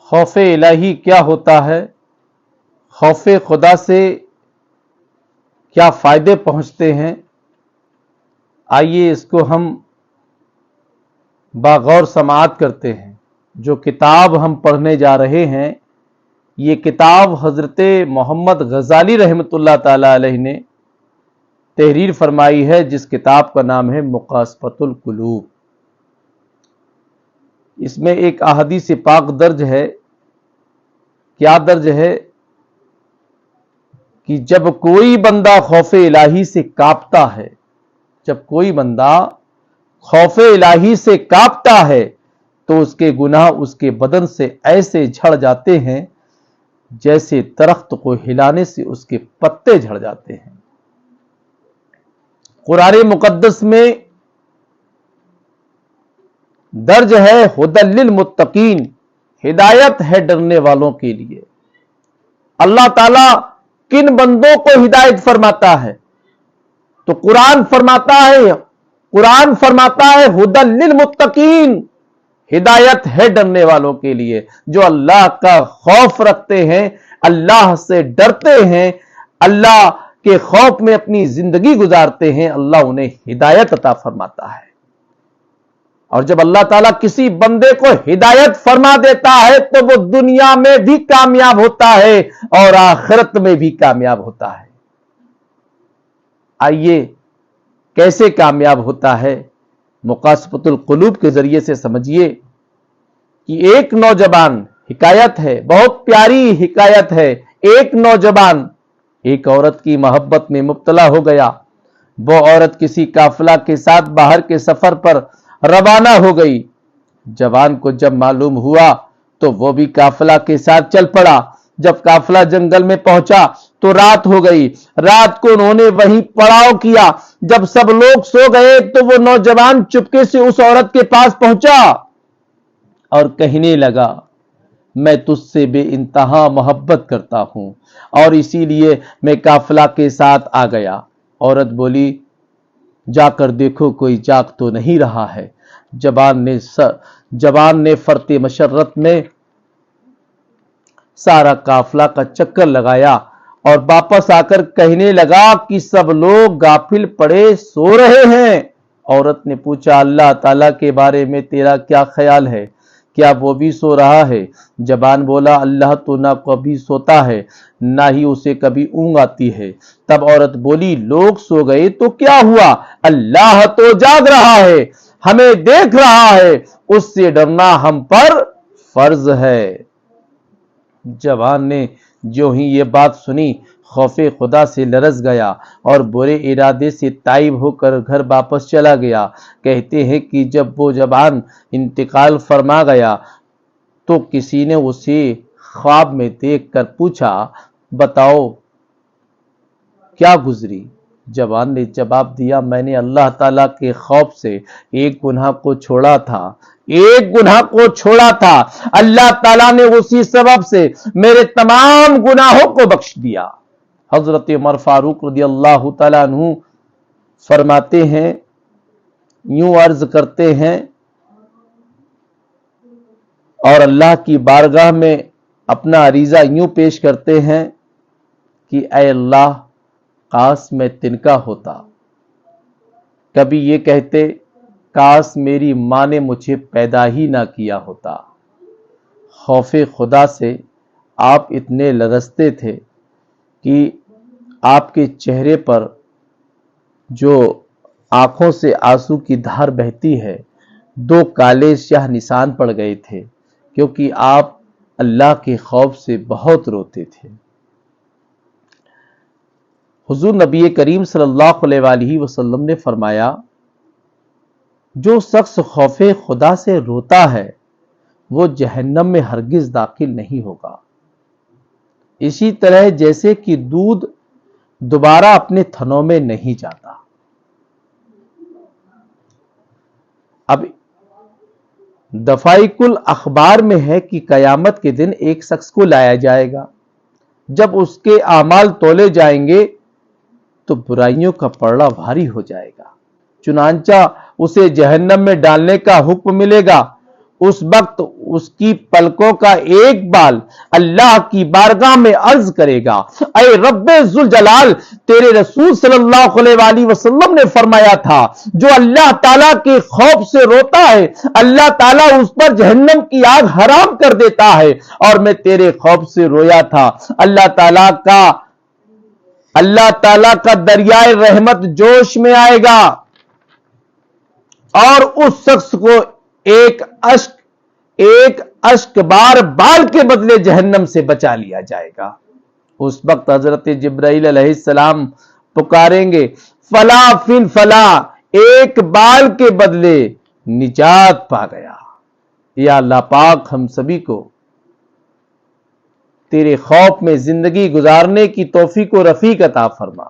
خوف الہی کیا ہوتا ہے؟ خوف خدا سے کیا فائدے پہنچتے ہیں؟ آئیے اس کو ہم باغور سماعت کرتے ہیں۔ جو کتاب ہم پڑھنے جا رہے ہیں، یہ کتاب حضرت محمد غزالی رحمۃ اللہ تعالی علیہ نے تحریر فرمائی ہے، جس کتاب کا نام ہے مقاصفۃ القلوب۔ اس میں ایک احادیث پاک درج ہے۔ کیا درج ہے؟ کہ جب کوئی بندہ خوف الہی سے کانپتا ہے، جب کوئی بندہ خوف الہی سے کانپتا ہے تو اس کے گناہ اس کے بدن سے ایسے جھڑ جاتے ہیں جیسے درخت کو ہلانے سے اس کے پتے جھڑ جاتے ہیں۔ قرآن مقدس میں درج ہے ھدی للمتقین، ہدایت ہے ڈرنے والوں کے لیے۔ اللہ تعالیٰ کن بندوں کو ہدایت فرماتا ہے؟ تو قرآن فرماتا ہے ھدی للمتقین، ہدایت ہے ڈرنے والوں کے لیے۔ جو اللہ کا خوف رکھتے ہیں، اللہ سے ڈرتے ہیں، اللہ کے خوف میں اپنی زندگی گزارتے ہیں، اللہ انہیں ہدایت عطا فرماتا ہے۔ اور جب اللہ تعالیٰ کسی بندے کو ہدایت فرما دیتا ہے تو وہ دنیا میں بھی کامیاب ہوتا ہے اور آخرت میں بھی کامیاب ہوتا ہے۔ آئیے کیسے کامیاب ہوتا ہے؟ مقاصفۃ القلوب کے ذریعے سے سمجھیے کہ ایک نوجوان، حکایت ہے، بہت پیاری حکایت ہے۔ ایک نوجوان ایک عورت کی محبت میں مبتلا ہو گیا۔ وہ عورت کسی قافلہ کے ساتھ باہر کے سفر پر روانہ ہو گئی۔ جوان کو جب معلوم ہوا تو وہ بھی قافلہ کے ساتھ چل پڑا۔ جب قافلہ جنگل میں پہنچا تو رات ہو گئی۔ رات کو انہوں نے وہیں پڑاؤ کیا۔ جب سب لوگ سو گئے تو وہ نوجوان چپکے سے اس عورت کے پاس پہنچا اور کہنے لگا، میں تجھ سے بے انتہا محبت کرتا ہوں اور اسی لیے میں قافلہ کے ساتھ آ گیا۔ عورت بولی، جا کر دیکھو کوئی جاگ تو نہیں رہا ہے۔ جوان نے فرط مشرت میں سارا قافلہ کا چکر لگایا اور واپس آ کر کہنے لگا کہ سب لوگ غافل پڑے سو رہے ہیں۔ عورت نے پوچھا، اللہ تعالیٰ کے بارے میں تیرا کیا خیال ہے؟ کیا وہ بھی سو رہا ہے؟ جوان بولا، اللہ تو نہ کبھی سوتا ہے نہ ہی اسے کبھی اونگ آتی ہے۔ تب عورت بولی، لوگ سو گئے تو کیا ہوا؟ اللہ تو جاگ رہا ہے، ہمیں دیکھ رہا ہے، اس سے ڈرنا ہم پر فرض ہے۔ جوان نے جو ہی یہ بات سنی خوف خدا سے لرز گیا اور برے ارادے سے تائب ہو کر گھر واپس چلا گیا۔ کہتے ہیں کہ جب وہ جوان انتقال فرما گیا تو کسی نے اسے خواب میں دیکھ کر پوچھا، بتاؤ کیا گزری؟ جوان نے جواب دیا، میں نے اللہ تعالیٰ کے خوف سے ایک گناہ کو چھوڑا تھا، اللہ تعالیٰ نے اسی سبب سے میرے تمام گناہوں کو بخش دیا۔ حضرت عمر فاروق رضی اللہ تعالیٰ عنہ فرماتے ہیں، یوں عرض کرتے ہیں اور اللہ کی بارگاہ میں اپنا عریضہ یوں پیش کرتے ہیں کہ اے اللہ، کاش میں تنکا ہوتا۔ کبھی یہ کہتے، کاش میری ماں نے مجھے پیدا ہی نہ کیا ہوتا۔ خوف خدا سے آپ اتنے لرزتے تھے کہ آپ کے چہرے پر جو آنکھوں سے آنسو کی دھار بہتی ہے، 2 کالے سیاہ نشان پڑ گئے تھے، کیونکہ آپ اللہ کے خوف سے بہت روتے تھے۔ حضور نبی کریم صلی اللہ علیہ وآلہ وسلم نے فرمایا، جو شخص خوف خدا سے روتا ہے وہ جہنم میں ہرگز داخل نہیں ہوگا، اسی طرح جیسے کہ دودھ دوبارہ اپنے تھنوں میں نہیں جاتا۔ اب دفائق الاخبار میں ہے کہ قیامت کے دن ایک شخص کو لایا جائے گا، جب اس کے اعمال تولے جائیں گے تو برائیوں کا پلڑا بھاری ہو جائے گا، چنانچہ اسے جہنم میں ڈالنے کا حکم ملے گا۔ اس وقت اس کی پلکوں کا ایک بال اللہ کی بارگاہ میں عرض کرے گا، اے رب ذوالجلال، تیرے رسول صلی اللہ علیہ وآلہ وسلم نے فرمایا تھا جو اللہ تعالیٰ کے خوف سے روتا ہے اللہ تعالیٰ اس پر جہنم کی آگ حرام کر دیتا ہے، اور میں تیرے خوف سے رویا تھا، اللہ تعالیٰ کا دریائے رحمت جوش میں آئے گا اور اس شخص کو ایک اشک بار بال کے بدلے جہنم سے بچا لیا جائے گا۔ اس وقت حضرت جبرائیل علیہ السلام پکاریں گے، فلا فن فلا، ایک بال کے بدلے نجات پا گیا۔ یا اللہ پاک ہم سبھی کو تیرے خوف میں زندگی گزارنے کی توفیق و رفیق عطا فرما۔